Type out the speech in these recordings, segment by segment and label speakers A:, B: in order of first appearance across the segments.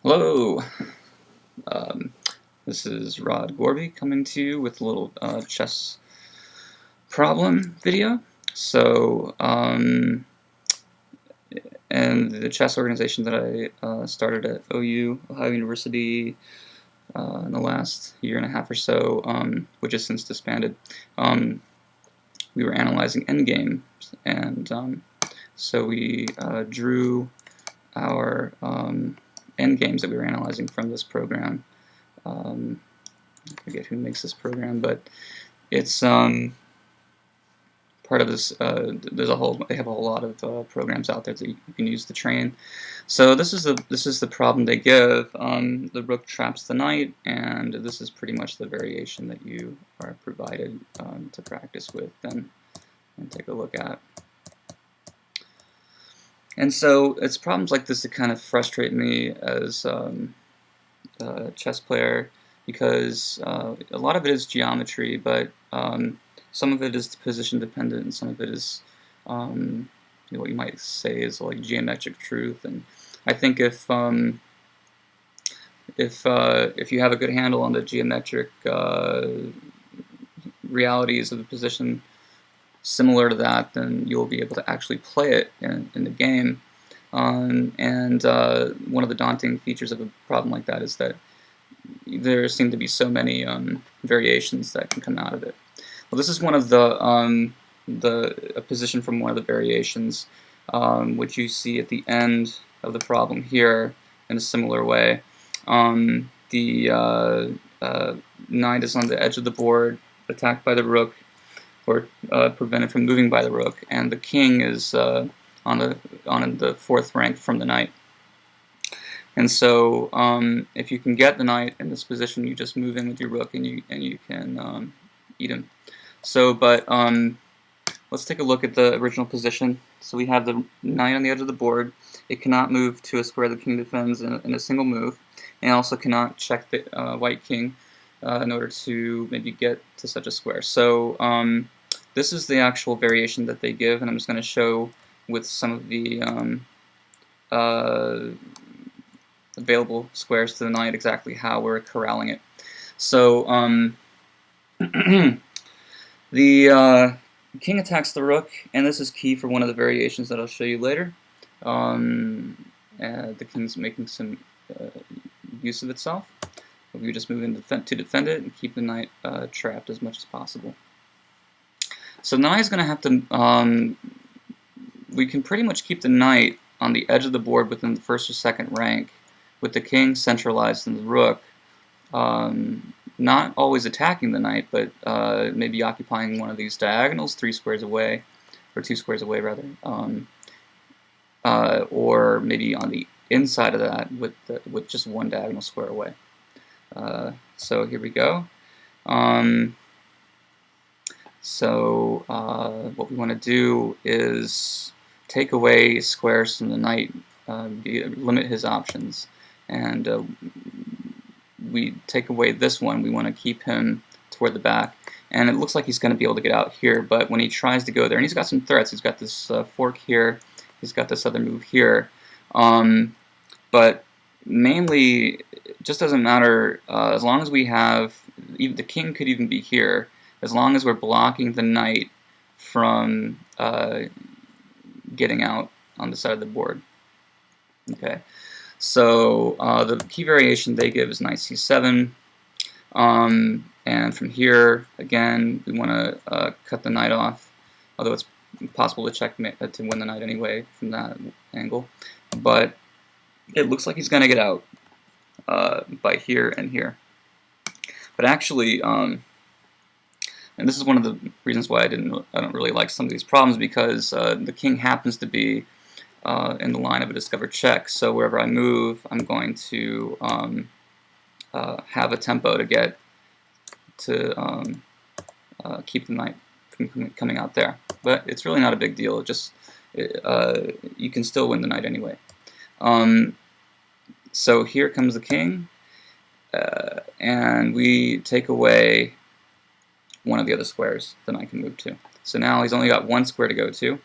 A: Hello, um, this is Rod Gorby coming to you with a little chess problem video. So, and the chess organization that I started at OU, Ohio University, in the last year and a half or so, which has since disbanded, we were analyzing endgame, and so we drew our endgames that we were analyzing from this program. I forget who makes this program, but it's part of this. They have a whole lot of programs out there that you can use to train. So this is the problem they give. The rook traps the knight, and this is pretty much the variation that you are provided to practice with and take a look at. And so it's problems like this that kind of frustrate me as a chess player, because a lot of it is geometry, but some of it is position dependent, and some of it is what you might say is like geometric truth. And I think if you have a good handle on the geometric realities of the position similar to that, then you'll be able to actually play it in the game. And one of the daunting features of a problem like that is that there seem to be so many variations that can come out of it. Well, this is one of a position from one of the variations, which you see at the end of the problem here in a similar way. The knight is on the edge of the board, attacked by the rook, or prevented from moving by the rook, and the king is on the fourth rank from the knight. And so, if you can get the knight in this position, you just move in with your rook, and you can eat him. So, but let's take a look at the original position. So we have the knight on the edge of the board. It cannot move to a square the king defends in a single move, and also cannot check the white king in order to maybe get to such a square. So this is the actual variation that they give, and I'm just going to show with some of the available squares to the knight exactly how we're corralling it. So the king attacks the rook, and this is key for one of the variations that I'll show you later. The king's making some use of itself. We just move in to defend it and keep the knight trapped as much as possible. So the knight is going to have to, we can pretty much keep the knight on the edge of the board within the first or second rank, with the king centralized in the rook, not always attacking the knight, but maybe occupying one of these diagonals 3 squares away, or 2 squares away rather, or maybe on the inside of that with just one diagonal square away. So here we go. What we want to do is take away squares from the knight, limit his options, and we take away this one. We want to keep him toward the back, and it looks like he's going to be able to get out here, but when he tries to go there, and he's got some threats, he's got this fork here, he's got this other move here, but mainly it just doesn't matter as long as we have, the king could even be here, as long as we're blocking the knight from getting out on the side of the board. Okay, so the key variation they give is knight c7, and from here again we want to cut the knight off, although it's possible to checkmate to win the knight anyway from that angle, but it looks like he's going to get out by here and here. But actually, and this is one of the reasons why I don't really like some of these problems, because the king happens to be in the line of a discovered check. So wherever I move, I'm going to have a tempo to get to keep the knight from coming out there. But it's really not a big deal. You can still win the knight anyway. So here comes the king, and we take away one of the other squares the knight can move to. So now he's only got one square to go to,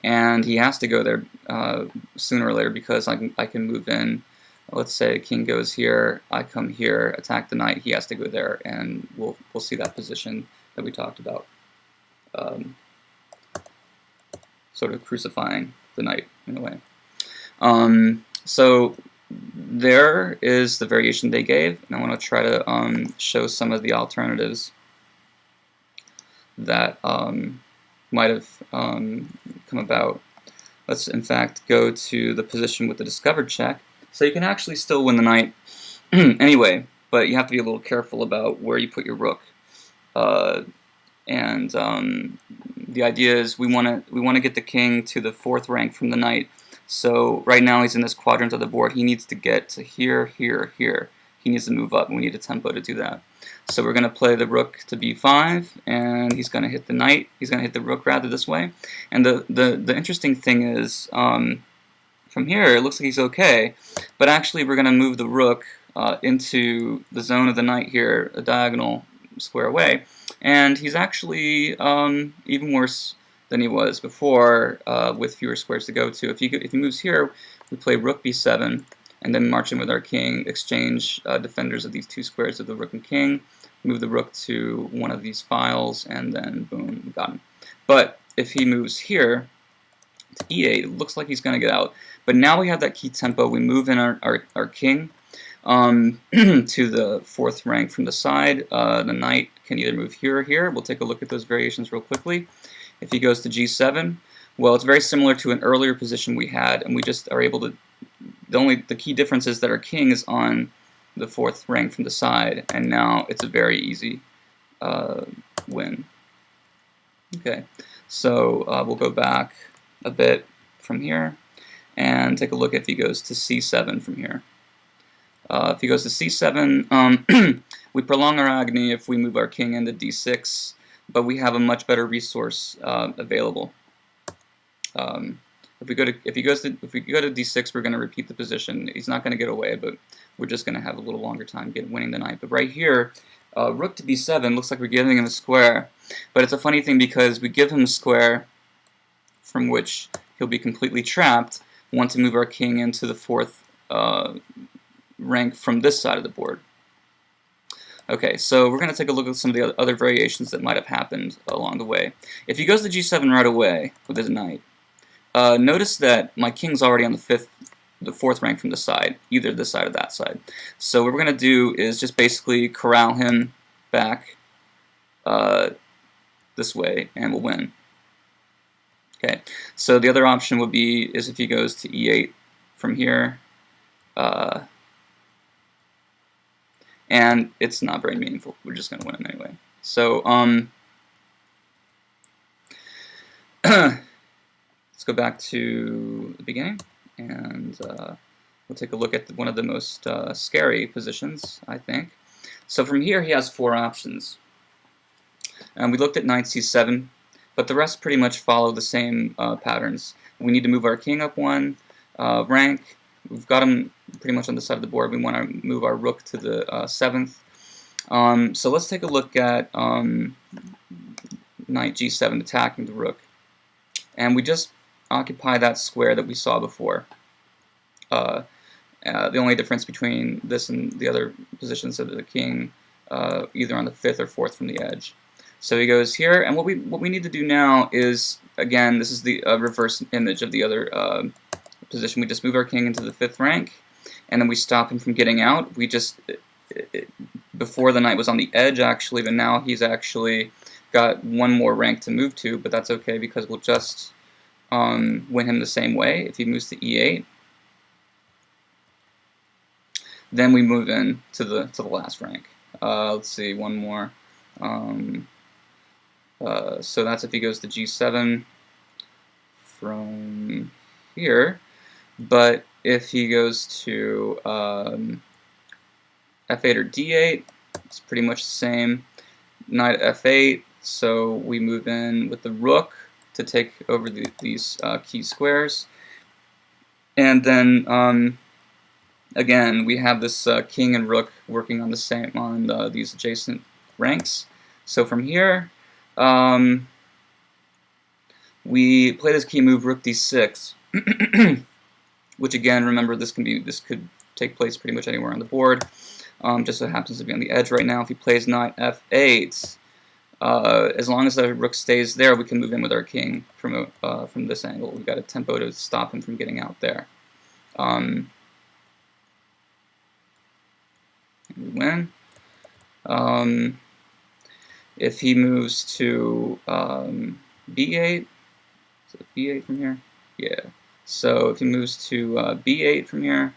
A: and he has to go there sooner or later, because I can move in let's say king goes here, I come here, attack the knight, he has to go there, and we'll see that position that we talked about, sort of crucifying the knight in a way. So there is the variation they gave, and I want to try to show some of the alternatives that might have come about. Let's in fact go to the position with the discovered check. So you can actually still win the knight anyway, but you have to be a little careful about where you put your rook. And the idea is we want to get the king to the 4th rank from the knight. So right now he's in this quadrant of the board. He needs to get to here, here, here. He needs to move up, and we need a tempo to do that. So we're going to play the rook to b5, and he's going to hit the knight. He's going to hit the rook rather this way. And the interesting thing is, from here it looks like he's okay, but actually we're going to move the rook into the zone of the knight here, a diagonal square away, and he's actually even worse than he was before, with fewer squares to go to. If he moves here, we play rook b7, and then march in with our king, exchange defenders of these 2 squares of the rook and king, move the rook to one of these files, and then boom, we got him. But if he moves here to e8, it looks like he's going to get out. But now we have that key tempo. We move in our king to the 4th rank from the side. The knight can either move here or here. We'll take a look at those variations real quickly. If he goes to g7, well, it's very similar to an earlier position we had, and we just are able to. The key difference is that our king is on the 4th rank from the side, and now it's a very easy win. Okay, so we'll go back a bit from here and take a look if he goes to c7 from here. If he goes to c7, we prolong our agony if we move our king into d6, but we have a much better resource available. If we go to d6, we're going to repeat the position. He's not going to get away, but we're just going to have a little longer time winning the knight. But right here, rook to b7 looks like we're giving him a square, but it's a funny thing because we give him a square from which he'll be completely trapped. We want to move our king into the 4th rank from this side of the board. Okay, so we're going to take a look at some of the other variations that might have happened along the way. If he goes to g7 right away with his knight, notice that my king's already on the 4th rank from the side, either this side or that side. So what we're going to do is just basically corral him back this way, and we'll win. Okay, so the other option would be is if he goes to e8 from here, and it's not very meaningful. We're just going to win him anyway. So let's go back to the beginning, and we'll take a look at one of the most scary positions, I think. So from here, he has 4 options. And we looked at knight c7, but the rest pretty much follow the same patterns. We need to move our king up 1 rank. We've got him pretty much on the side of the board. We want to move our rook to the 7th. So let's take a look at knight g7 attacking the rook. And we just occupy that square that we saw before. The only difference between this and the other positions of the king, either on the 5th or 4th from the edge. So he goes here, and what we need to do now is, again, this is the reverse image of the other position. We just move our king into the 5th rank, and then we stop him from getting out. We just, before the knight was on the edge actually, but now he's actually got 1 more rank to move to, but that's okay because we'll just win him the same way. If he moves to e8, then we move in to the last rank. Let's see, 1 more. So that's if he goes to g7 from here. But if he goes to f8 or d8, it's pretty much the same. Knight f8, so we move in with the rook to take over these key squares. And then again, we have this king and rook working on these adjacent ranks. So from here, we play this key move rook d6, which again, remember, this could take place pretty much anywhere on the board. Just so happens to be on the edge right now. If he plays knight f8, as long as the rook stays there, we can move in with our king from this angle. We've got a tempo to stop him from getting out there. We win. If he moves to b8, is it b8 from here? Yeah. So if he moves to b8 from here,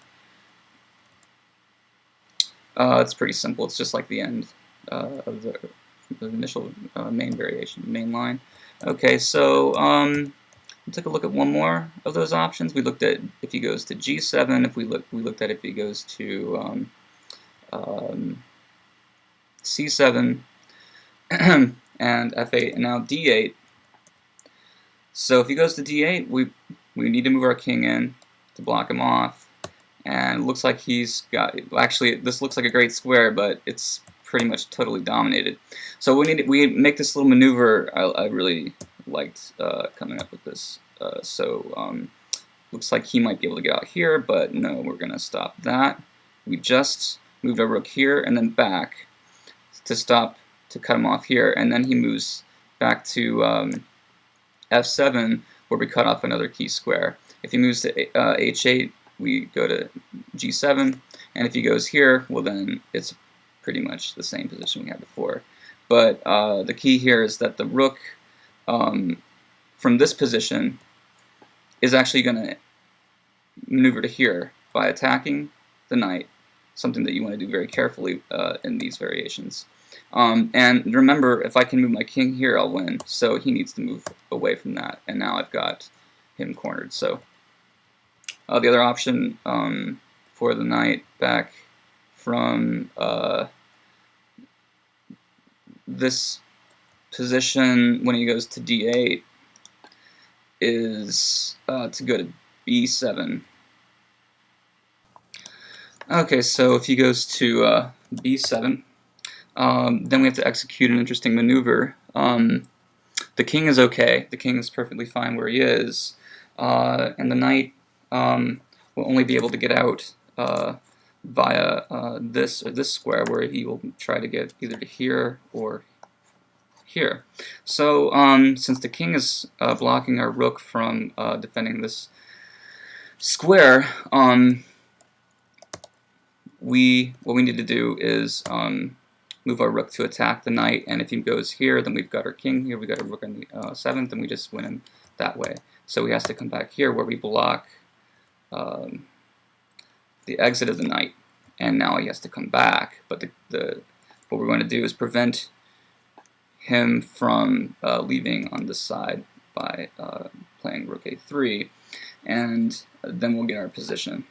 A: it's pretty simple. It's just like the end of the initial main variation, main line. Okay, so we'll take a look at one more of those options. We looked at if he goes to g7. If we looked at if he goes to c7 and f8, and now d8. So if he goes to d8, we need to move our king in to block him off. And it looks like he's got, actually this looks like a great square, but it's pretty much totally dominated. So we make this little maneuver. I really liked coming up with this. Looks like he might be able to get out here, but no, we're going to stop that. We just moved our rook here and then back to cut him off here, and then he moves back to f7, where we cut off another key square. If he moves to h8, we go to g7, and if he goes here, well then it's pretty much the same position we had before. But the key here is that the rook from this position is actually going to maneuver to here by attacking the knight, something that you want to do very carefully in these variations. And remember, if I can move my king here, I'll win. So he needs to move away from that, and now I've got him cornered. So the other option for the knight back from this position when he goes to d8 is to go to b7. Okay, so if he goes to b7, then we have to execute an interesting maneuver. The king is okay. The king is perfectly fine where he is, and the knight will only be able to get out via this or this square, where he will try to get either to here or here. So since the king is blocking our rook from defending this square, what we need to do is move our rook to attack the knight, and if he goes here, then we've got our king here, we've got a rook on the 7th, and we just win him that way. So he has to come back here where we block the exit of the knight, and now he has to come back. But what we're going to do is prevent him from leaving on this side by playing rook a3, and then we'll get our position.